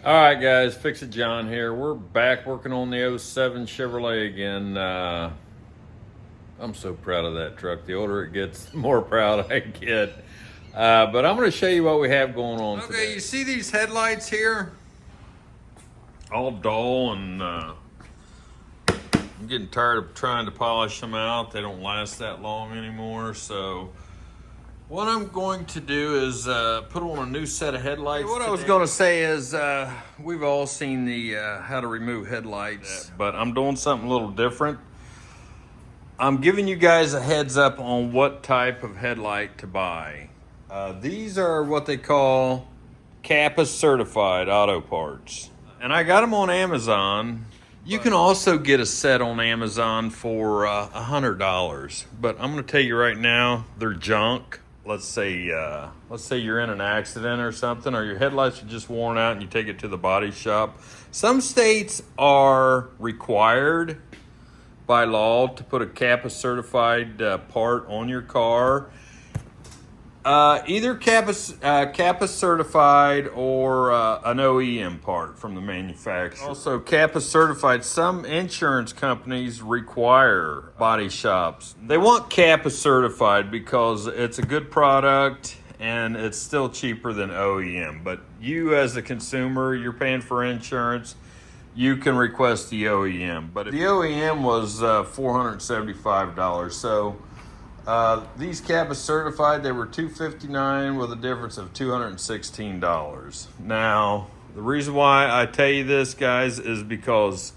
All right, guys, Fix It John here. We're back working on the '07 Chevrolet again. I'm so proud of that truck. The older it gets, the more proud I get. But I'm going to show you what we have going on today. Okay, you see these headlights here? All dull, and I'm getting tired of trying to polish them out. They don't last that long anymore, so what I'm going to do is put on a new set of headlights. What I was going to say is we've all seen the how to remove headlights, But I'm doing something a little different. I'm giving you guys a heads up on what type of headlight to buy. These are what they call CAPA certified auto parts. And I got them on Amazon. You can also get a set on Amazon for $100. But I'm going to tell you right now, they're junk. Let's say you're in an accident or something, or your headlights are just worn out and you take it to the body shop. Some states are required by law to put a CAPA certified part on your car. Either CAPA certified or an OEM part from the manufacturer. Also, CAPA certified. Some insurance companies require body shops. They want CAPA certified because it's a good product and it's still cheaper than OEM. But you as a consumer, you're paying for insurance, you can request the OEM. But the OEM was $475. So these CAPA certified, they were $259 with a difference of $216. Now, the reason why I tell you this, guys, is because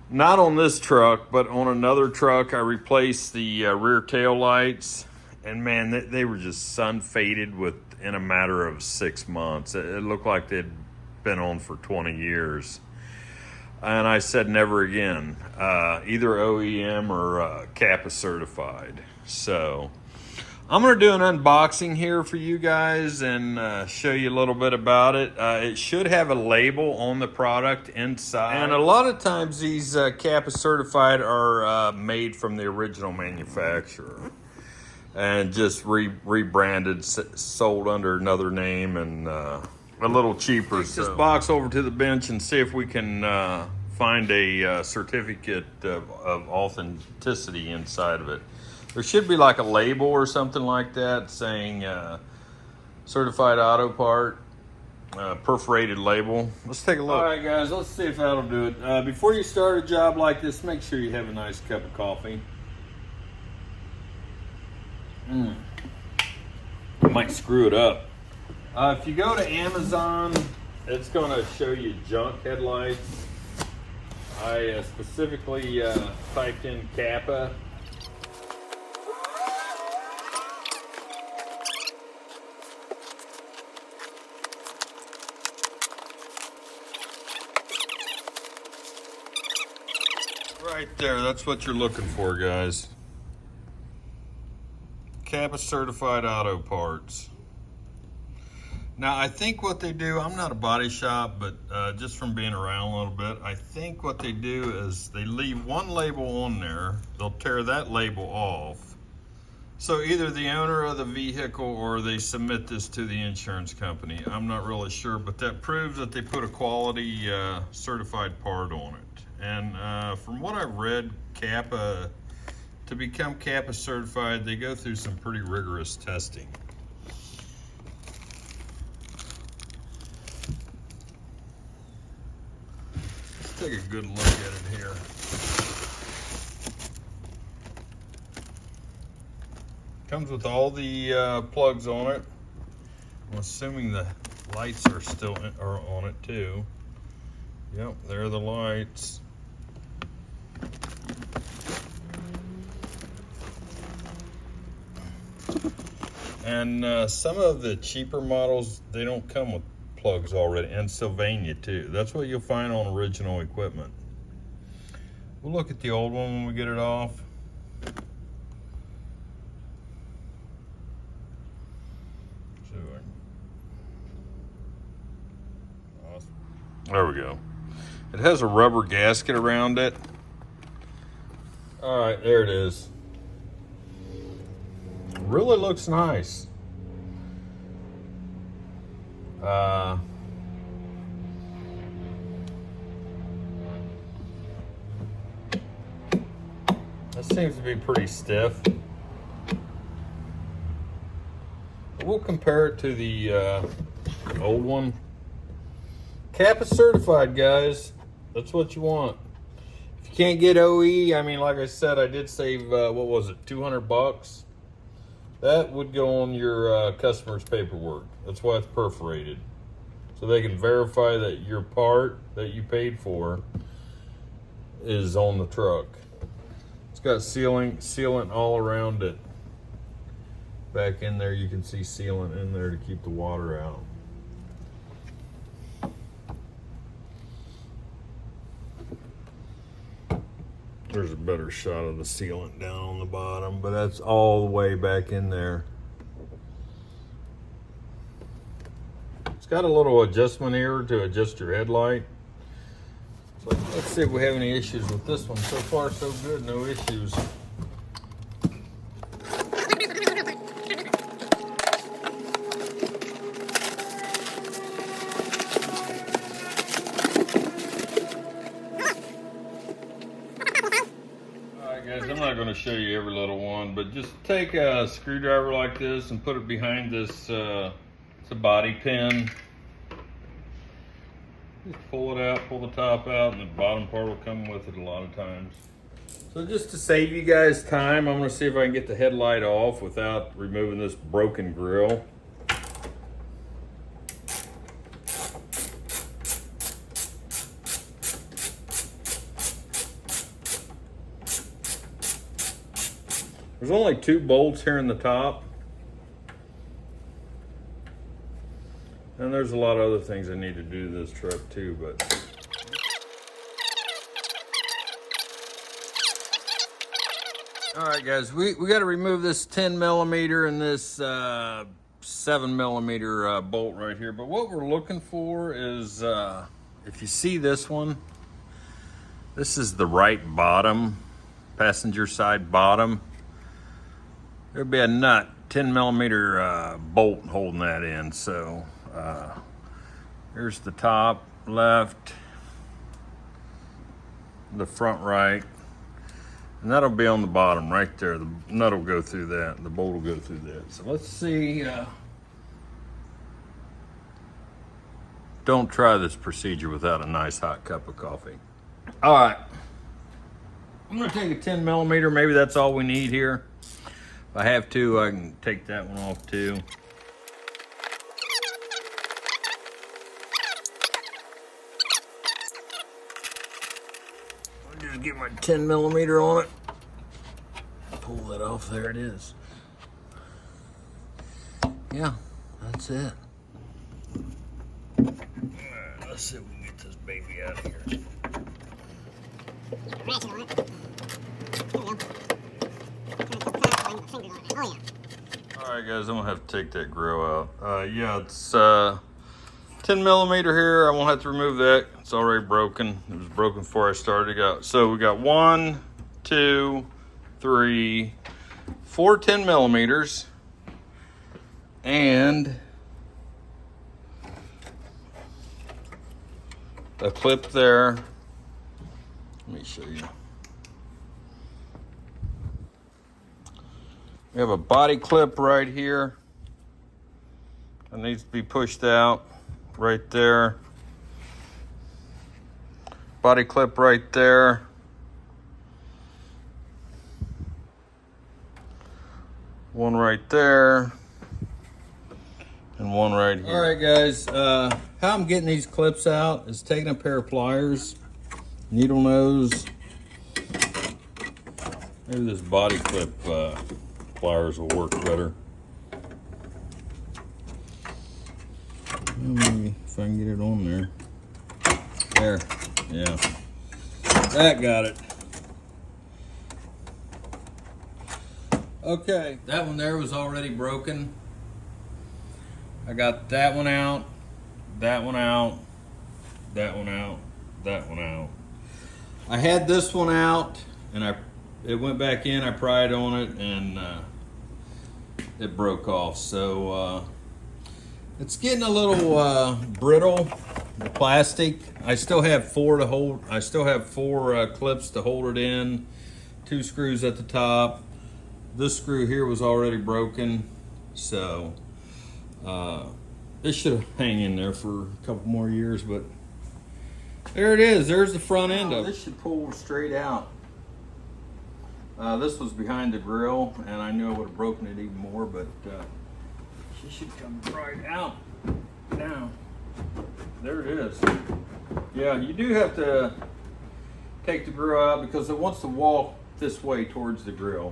not on this truck, but on another truck, I replaced the rear tail lights, and man, they were just sun faded within a matter of 6 months. It looked like they'd been on for 20 years. And I said never again, either OEM or CAPA certified. So I'm going to do an unboxing here for you guys and show you a little bit about it. It should have a label on the product inside. And a lot of times these CAPA certified are made from the original manufacturer and just rebranded, sold under another name, and a little cheaper. Take this box over to the bench and see if we can find a certificate of authenticity inside of it. There should be like a label or something like that saying certified auto part, perforated label. Let's take a look. All right, guys, let's see if that'll do it. Before you start a job like this, make sure you have a nice cup of coffee. I might screw it up. If you go to Amazon, it's going to show you junk headlights. I specifically typed in CAPA. Right there, that's what you're looking for, guys. CAPA certified auto parts. Now, I think what they do, I'm not a body shop, but just from being around a little bit, I think what they do is they leave one label on there. They'll tear that label off. So either the owner of the vehicle or they submit this to the insurance company. I'm not really sure, but that proves that they put a quality certified part on it. And from what I've read, CAPA, to become CAPA certified, they go through some pretty rigorous testing. Take a good look at it here. Comes with all the plugs on it. I'm assuming the lights are still are on it too. Yep, there are the lights. And some of the cheaper models, they don't come with plugs already, and Sylvania too. That's what you'll find on original equipment. We'll look at the old one when we get it off. There we go. It has a rubber gasket around it. All right, there it is. Really looks nice. seems to be pretty stiff. We'll compare it to the old one. CAPA certified, guys. That's what you want. If you can't get OE, I mean, like I said, I did save, what was it, 200 bucks? That would go on your customer's paperwork. That's why it's perforated. So they can verify that your part that you paid for is on the truck. It's got sealant all around it. Back in there, you can see sealant in there to keep the water out. There's a better shot of the sealant down on the bottom, but that's all the way back in there. It's got a little adjustment here to adjust your headlight. So let's see if we have any issues with this one. So far, so good, no issues. Guys, I'm not going to show you every little one, but just take a screwdriver like this and put it behind this, it's a body pin. Just pull it out, pull the top out, and the bottom part will come with it a lot of times. So just to save you guys time, I'm going to see if I can get the headlight off without removing this broken grill. There's only 2 bolts here in the top. And there's a lot of other things I need to do to this truck too, but. All right, guys, we got to remove this 10 millimeter and this 7 millimeter bolt right here. But what we're looking for is, if you see this one, this is the right bottom, passenger side bottom. There'll be a nut, 10 millimeter bolt holding that in. So here's the top left, the front right, and that'll be on the bottom right there. The nut will go through that, the bolt will go through that. So let's see. Don't try this procedure without a nice hot cup of coffee. All right, I'm gonna take a 10 millimeter, maybe that's all we need here. If I have to, I can take that one off too. I'll just get my 10 millimeter on it. Pull that off, there it is. Yeah, that's it. All right, let's see if we can get this baby out of here. Ratchet on it. There we go. Oh, yeah. All right, guys, I'm gonna have to take that grill out. Yeah, it's 10 millimeter here. I won't have to remove that. It's already broken. It was broken before I started. So we got 1, 2, 3, 4 10 millimeters, and a clip there. Let me show you. We have a body clip right here that needs to be pushed out right there. Body clip right there. One right there. And one right here. All right, guys, how I'm getting these clips out is taking a pair of pliers, needle nose. Maybe this body clip pliers will work better. Maybe if I can get it on there. There, yeah. That got it. Okay, that one there was already broken. I got that one out, that one out, that one out, that one out. I had this one out and it went back in, I pried on it, and it broke off. So it's getting a little brittle, the plastic. I still have 4 to hold. I still have 4 clips to hold it in 2 screws at the top. This screw here was already broken, so this should hang in there for a couple more years, but there it is. There's the front end of it. This should pull straight out. This was behind the grill, and I knew I would have broken it even more, but she should come right out now. There it is. Yeah, you do have to take the grill out because it wants to walk this way towards the grill.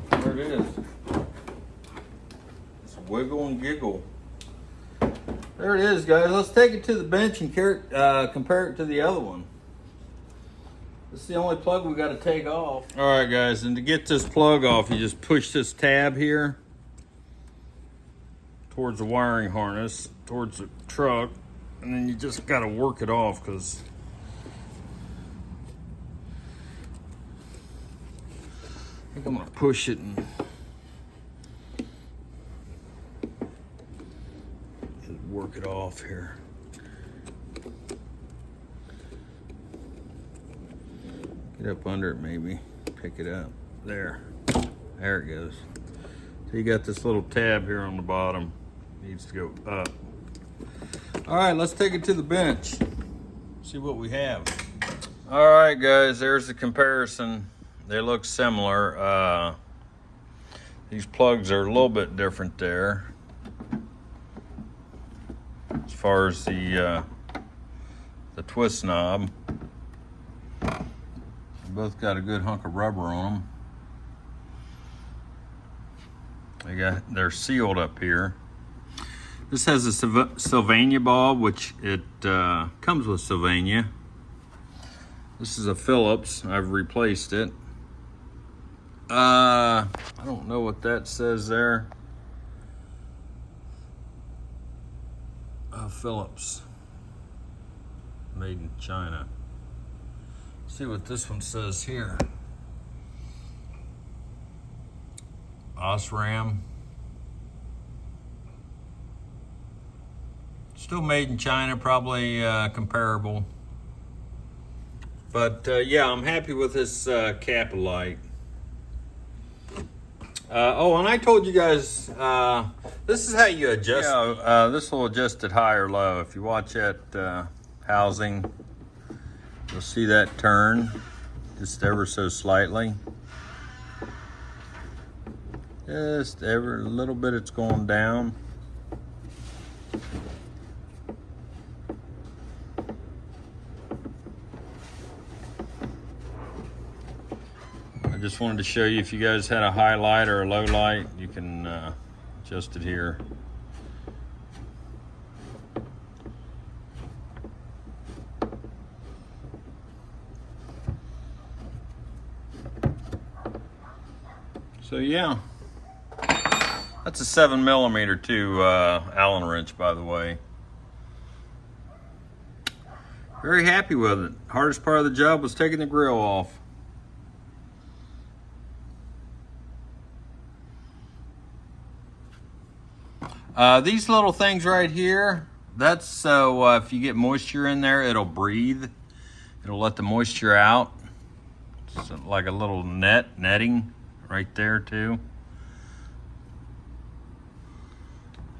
There it is. Just wiggle and giggle. There it is, guys. Let's take it to the bench and compare it to the other one. This is the only plug we got to take off. All right, guys, and to get this plug off, you just push this tab here towards the wiring harness, towards the truck, and then you just got to work it off because I think I'm going to push it and work it off here. Get up under it, maybe pick it up. There it goes. So you got this little tab here on the bottom, needs to go up. All right, let's take it to the bench, see what we have. All right, guys, there's the comparison. They look similar. These plugs are a little bit different there as far as the twist knob. Both got a good hunk of rubber on them. They're sealed up here. This has a Sylvania bulb, which it comes with Sylvania. This is a Phillips. I've replaced it. I don't know what that says there. Phillips, made in China. See what this one says here. Osram. Still made in China, probably comparable. But yeah, I'm happy with this CAPA light. Oh, and I told you guys, this is how you adjust. Yeah, this will adjust it high or low. If you watch that housing, you'll see that turn just ever so slightly. Just a little bit it's going down. I just wanted to show you if you guys had a high light or a low light, you can adjust it here. So yeah, that's a 7mm too, Allen wrench, by the way. Very happy with it. Hardest part of the job was taking the grill off. These little things right here, that's so if you get moisture in there, it'll breathe. It'll let the moisture out. It's like a little netting right there too.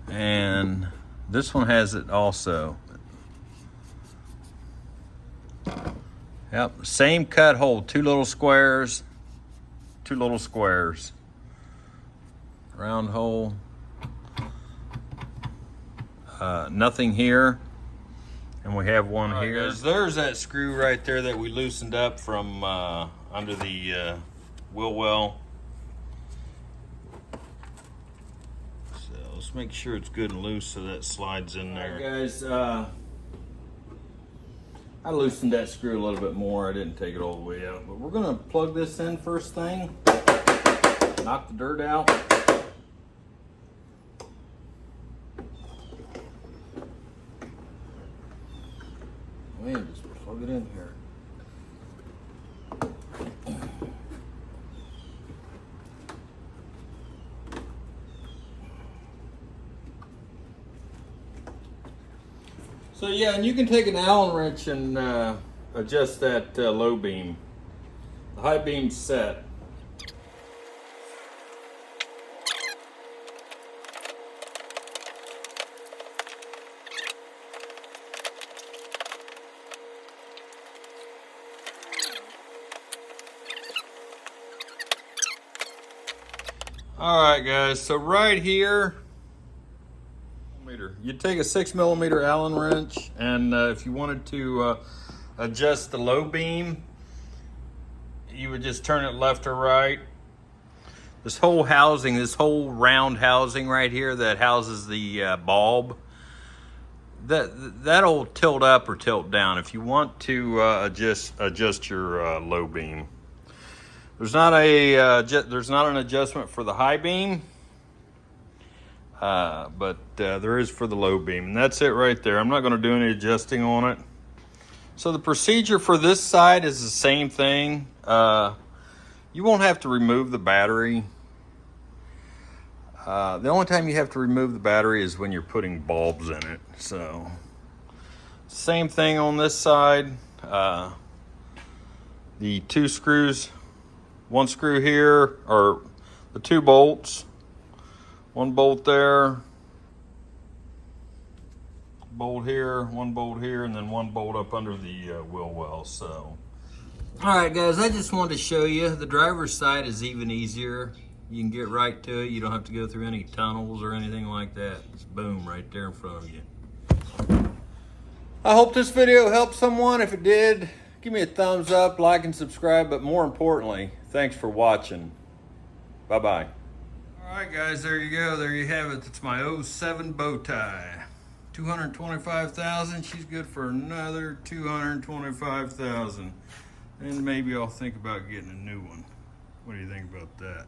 And this one has it also. Yep, same cut hole, two little squares. Round hole. Nothing here, and we have one here. There's that screw right there that we loosened up from under the wheel well. So let's make sure it's good and loose so that slides in there. All right, guys, I loosened that screw a little bit more. I didn't take it all the way out, but we're gonna plug this in first thing, knock the dirt out. Man, just Plug it in here. So yeah, and you can take an Allen wrench and adjust that low beam. The high beam's set. All right, guys, so right here, you take a 6mm Allen wrench, and if you wanted to adjust the low beam, you would just turn it left or right. This whole housing, this whole round housing right here that houses the bulb, that'll tilt up or tilt down if you want to adjust your low beam. There's not an adjustment for the high beam, but there is for the low beam, and that's it right there. I'm not going to do any adjusting on it. So the procedure for this side is the same thing. You won't have to remove the battery. The only time you have to remove the battery is when you're putting bulbs in it. So same thing on this side. The two screws, one screw here, or the two bolts, one bolt there, bolt here, one bolt here, and then one bolt up under the wheel well. So all right, guys, I just wanted to show you the driver's side is even easier. You can get right to it. You don't have to go through any tunnels or anything like that. It's boom right there in front of you. I hope this video helped someone. If it did, give me a thumbs up, like, and subscribe. But more importantly, thanks for watching. Bye-bye. All right, guys, there you go. There you have it. It's my 07 bow tie. $225,000. She's good for another $225,000. And maybe I'll think about getting a new one. What do you think about that?